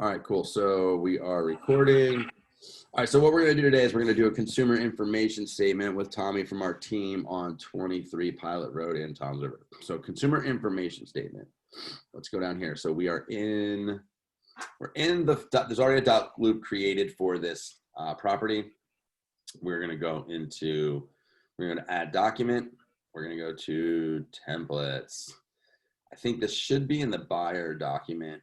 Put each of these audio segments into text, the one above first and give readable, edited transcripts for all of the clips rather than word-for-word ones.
All right, cool. So we are recording. All right, so what we're going to do today is we're going to do a consumer information statement with Tommy from our team on 23 Pilot Road in Toms River. So consumer information statement. Let's go down here. So we're in there's already a dot loop created for this property. We're going to go into, we're going to add document. We're going to go to templates. I think this should be in the buyer document.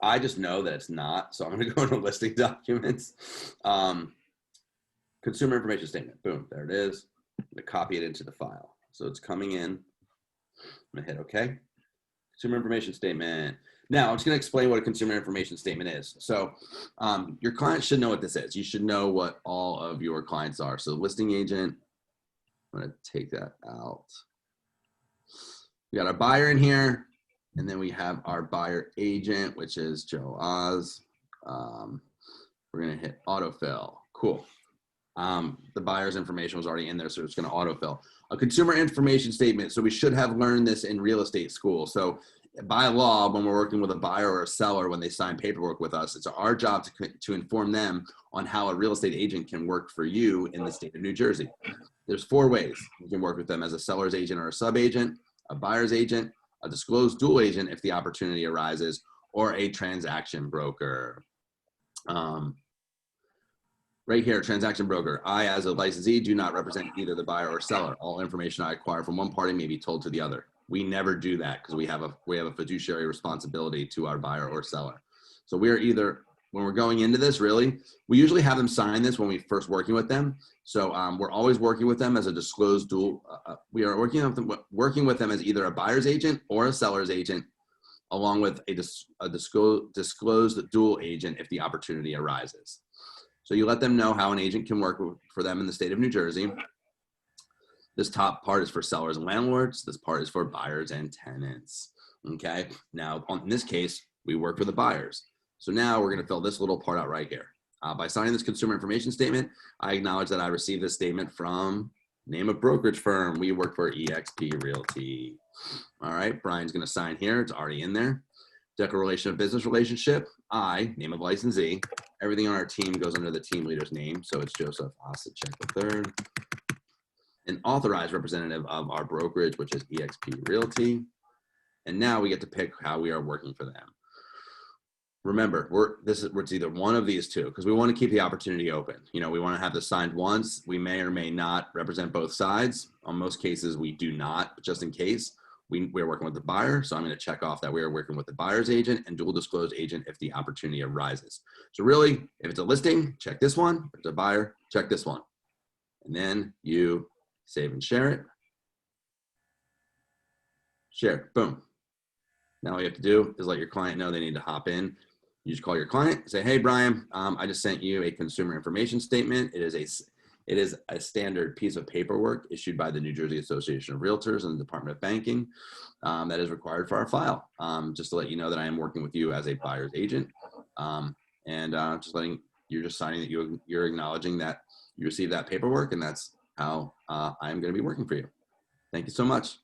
I just know that it's not, so I'm going to go into listing documents. Consumer information statement. Boom, there it is. I'm going to copy it into the file. So it's coming in. I'm going to hit OK. Consumer information statement. Now, I'm just going to explain what a consumer information statement is. So your client should know what this is. You should know what all of your clients are. So listing agent, I'm going to take that out. We got our buyer in here. And then we have our buyer agent, which is Joe Oz. We're going to hit autofill. Cool. The buyer's information was already in there, so it's going to autofill. A consumer information statement. So we should have learned this in real estate school. So by law, when we're working with a buyer or a seller, when they sign paperwork with us, it's our job to inform them on how a real estate agent can work for you in the state of New Jersey. There's 4 ways you can work with them: as a seller's agent or a sub-agent, a buyer's agent, a disclosed dual agent if the opportunity arises, or a transaction broker. Right here, transaction broker. I, as a licensee, do not represent either the buyer or seller. All information I acquire from one party may be told to the other. We never do that because we have a fiduciary responsibility to our buyer or seller. So we are either, when we're going into this, really, we usually have them sign this when we first working with them. So we're always working with them as a disclosed dual. We are working with them as either a buyer's agent or a seller's agent, along with a disclosed dual agent if the opportunity arises. So you let them know how an agent can work for them in the state of New Jersey. This top part is for sellers and landlords. This part is for buyers and tenants. Okay. Now, in this case, we work for the buyers. So now we're going to fill this little part out right here. By signing this consumer information statement, I acknowledge that I received this statement from name of brokerage firm. We work for eXp Realty. All right, Brian's going to sign here. It's already in there. Declaration of business relationship. I, name of licensee. Everything on our team goes under the team leader's name. So it's Joseph Osachek III. An authorized representative of our brokerage, which is eXp Realty. And now we get to pick how we are working for them. Remember, it's either one of these two because we want to keep the opportunity open. You know, we want to have this signed once. We may or may not represent both sides. On most cases, we do not, but just in case, we're working with the buyer. So I'm going to check off that we are working with the buyer's agent and dual disclosed agent if the opportunity arises. So really, if it's a listing, check this one. If it's a buyer, check this one. And then you save and share it. Share, boom. Now all you have to do is let your client know they need to hop in. You just call your client, say, hey, Brian, I just sent you a consumer information statement. It is a standard piece of paperwork issued by the New Jersey Association of Realtors and the Department of Banking that is required for our file. Just to let you know that I am working with you as a buyer's agent. You're just signing that you're acknowledging that you received that paperwork, and that's how I'm going to be working for you. Thank you so much.